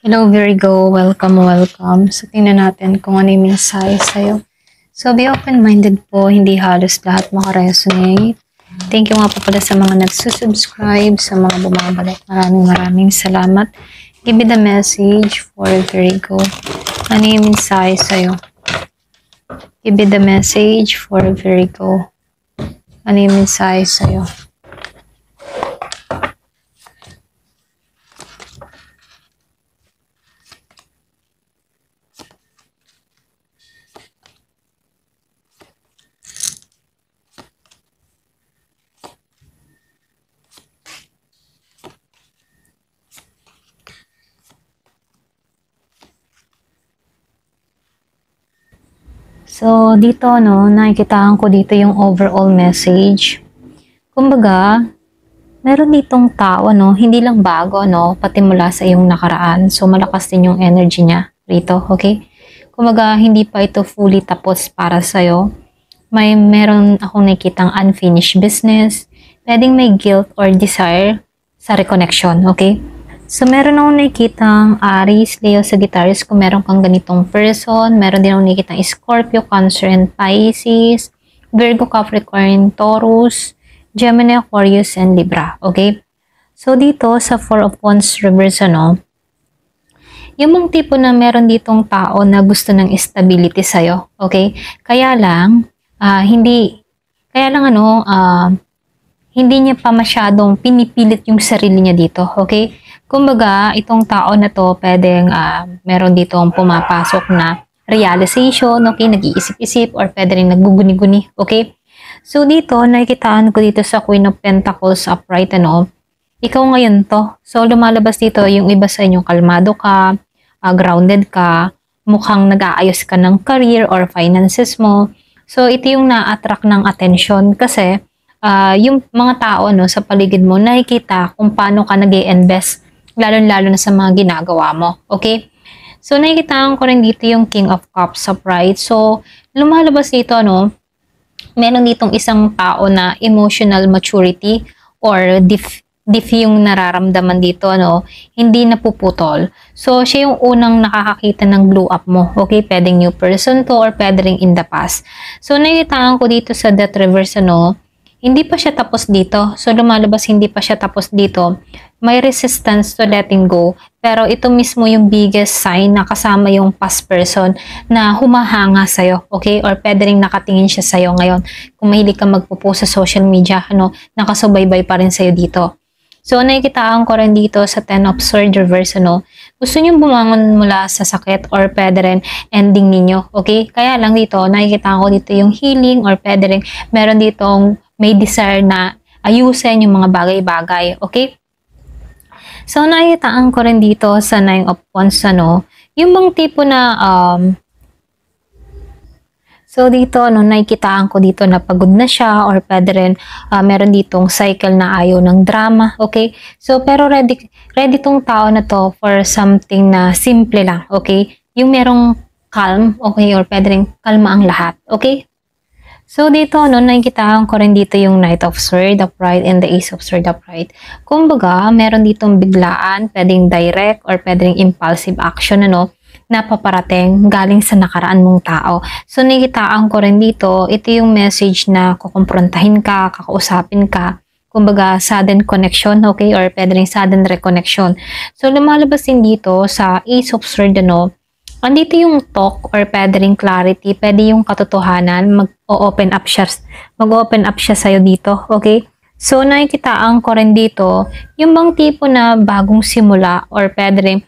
Hello Virgo, welcome, welcome. So tingnan natin kung ano yung mensahe sa'yo. So be open-minded po, hindi halos lahat makaresonate. Thank you nga po pala sa mga nagsusubscribe, sa mga bumabalik. Maraming salamat. Give me the message for Virgo. Ano yung mensahe sa'yo? Give me the message for Virgo. Ano yung mensahe sa'yo? So, dito, nakikitaan ko dito yung overall message. Kumbaga, meron ditong tao, hindi lang bago, pati mula sa iyong nakaraan. So, malakas din yung energy niya rito, okay? Kumbaga, hindi pa ito fully tapos para sa'yo. Meron akong nakikitang unfinished business. Pwedeng may guilt or desire sa reconnection, okay? So, meron akong nakikitang Aries, Leo, Sagittarius kung meron kang ganitong person. Meron din akong nakikitang Scorpio, Cancer, and Pisces. Virgo, Capricorn, Taurus, Gemini, Aquarius, and Libra. Okay? So, dito sa Four of Wands reverse, yung mga tipo na meron ditong tao na gusto ng stability sa'yo. Okay? Kaya lang, hindi niya pa masyadong pinipilit yung sarili niya dito. Okay? Kumbaga, itong tao na to, pwedeng meron ditong pumapasok na realization, okay? Nag-iisip-isip, or pwede rin nagguguni-guni, okay? So, dito, nakikitaan ko dito sa Queen of Pentacles upright, ikaw ngayon to. So, lumalabas dito, yung iba sa inyo, kalmado ka, grounded ka, mukhang nag-aayos ka ng career or finances mo. So, ito yung na-attract ng attention kasi yung mga tao sa paligid mo, nakikita kung paano ka nag-i-invest, lalo-lalo na sa mga ginagawa mo. Okay? So, nakikita ko rin dito yung King of Cups upright. So, lumalabas dito, meron ditong isang tao na emotional maturity or deep yung nararamdaman dito, hindi napuputol. So, siya yung unang nakakakita ng glow up mo. Okay? Pwedeng new person to or pwede rin in the past. So, nakikita ko dito sa Death Reverse, hindi pa siya tapos dito. So, lumalabas hindi pa siya tapos dito. May resistance to letting go. Pero ito mismo yung biggest sign na kasama yung past person na humahanga sa'yo. Okay? Or pwede rin nakatingin siya sa'yo ngayon. Kung mahilig ka magpo-post sa social media, nakasubaybay pa rin sa'yo dito. So, nakikitaan ko rin dito sa Ten of Swords reverse, gusto nyo bumangon mula sa sakit or pwede rin ending ninyo. Okay? Kaya lang dito, nakikitaan ko dito yung healing or pwede rin meron ditong may desire na ayusin yung mga bagay-bagay. Okay? So, nakikitaan ko rin dito sa Nine of Wands, yung bang tipo na, so dito, nakikitaan ko dito na pagod na siya or pwede rin, meron ditong cycle na ayaw ng drama. Okay? So, pero ready tong tao na to for something na simple lang. Okay? Yung merong calm, okay? Or pwede rin kalma ang lahat. Okay? So, dito, nakikitaan ko rin dito yung Knight of Swords upright and the Ace of Swords upright. Kumbaga, meron ditong biglaan, pwedeng direct or pwedeng impulsive action, na paparating galing sa nakaraan mong tao. So, nakikitaan ko rin dito, ito yung message na kukumprontahin ka, kakausapin ka. Kumbaga, sudden connection, okay? Or pwede rin sudden reconnection. So, lumalabas din dito sa Ace of Swords, andito yung talk or pwede rin clarity, pwede yung katotohanan, mag-open up siya sa'yo dito, okay? So, nakikitaan ko rin dito, yung bang tipo na bagong simula or pwede rin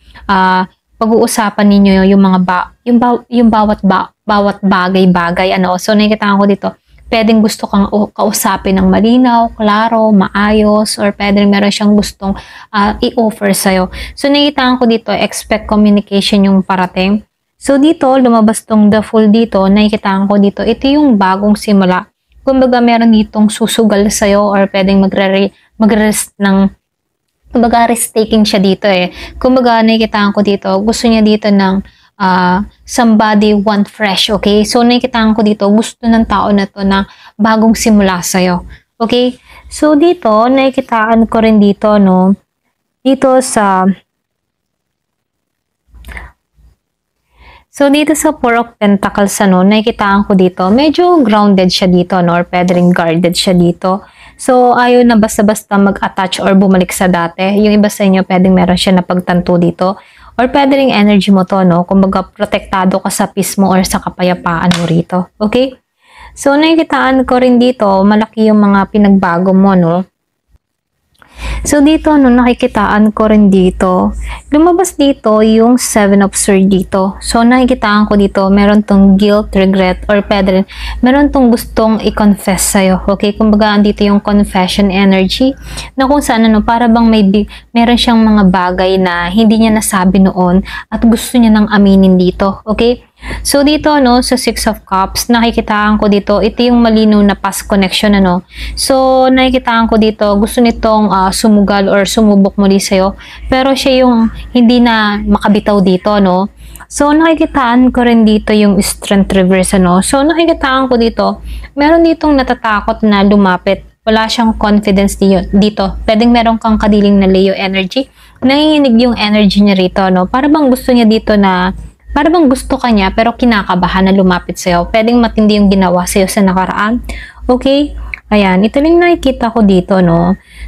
pag-uusapan ninyo yung mga bawat bagay-bagay, So, nakikitaan ko dito, pwedeng gusto kang kausapin ng malinaw, klaro, maayos, or pwedeng meron siyang gustong i-offer sa'yo. So, nakikitaan ko dito, expect communication yung parating. So, dito, lumabas tong the Fool dito, nakikitaan ko dito, ito yung bagong simula. Kumbaga, meron ditong susugal sa'yo or pwedeng mag-rest ng, kumbaga, risk-taking siya dito Kumbaga, nakikitaan ko dito, gusto niya dito ng somebody want fresh, okay? So, nakikitaan ko dito, gusto ng tao na to na bagong simula sa'yo, okay? So, dito, nakikitaan ko rin dito, dito sa So, dito sa Four of Pentacles, nakikitaan ko dito, medyo grounded siya dito, or pwede rin guarded siya dito. So, ayaw na basta-basta mag-attach or bumalik sa dati. Yung iba sa inyo, pwedeng meron siya na pagtanto dito. Or pwede rin energy mo to, kumbaga, protektado ka sa peace mo or sa kapayapaan mo rito. Okay? So, nakikitaan ko rin dito, malaki yung mga pinagbago mo, So, dito, nakikitaan ko rin dito, lumabas dito yung Seven of Swords dito. So, nakikitaan ko dito, meron tong guilt, regret, or pwede rin, meron tong gustong i-confess sa'yo. Okay? Kumbaga, andito yung confession energy, na kung saan, para bang meron siyang mga bagay na hindi niya nasabi noon, at gusto niya nang aminin dito. Okay? So, dito, sa Six of Cups, nakikitaan ko dito, ito yung malinaw na past connection, So, nakikitaan ko dito, gusto nitong sumugal or sumubok muli sa'yo, pero siya yung hindi na makabitaw dito, So, nakikitaan ko rin dito yung strength reverse, So, nakikitaan ko dito, meron ditong natatakot na lumapit. Wala siyang confidence dito. Pwedeng meron kang kadiling na Leo energy. Nanginginig yung energy niya rito, Para bang gusto niya dito na para bang gusto ka niya pero kinakabahan na lumapit sa'yo. Pwedeng matindi yung ginawa sa'yo sa nakaraan. Okay? Ayan. Ito lang nakikita ko dito,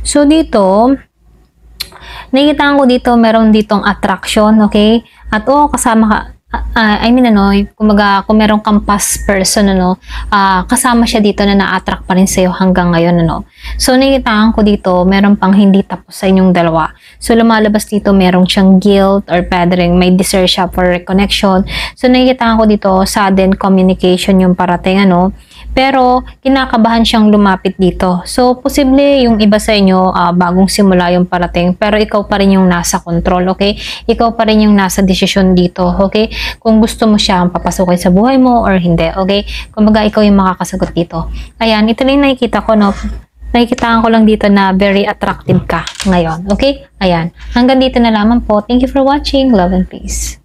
So, dito, nakikita ko dito, meron ditong attraction, okay? At kasama ka, kumbaga, kung meron kang past person, kasama siya dito na na-attract pa rin sa'yo hanggang ngayon, So, nakikitaan ko dito, meron pang hindi tapos sa inyong dalawa. So, lumalabas dito, meron siyang guilt or pwede rin may desire siya for reconnection. So, nakikitaan ko dito, sudden communication yung parating, pero, kinakabahan siyang lumapit dito. So, posible yung iba sa inyo, bagong simula yung parating, pero ikaw pa rin yung nasa control, okay? Ikaw pa rin yung nasa desisyon dito, okay? Kung gusto mo siyang papasukin sa buhay mo or hindi, okay? Kumbaga, ikaw yung makakasagot dito. Ayan, ito lang nakikita ko, Nakikitaan ko lang dito na very attractive ka ngayon, okay? Ayan, hanggang dito na lamang po. Thank you for watching. Love and peace.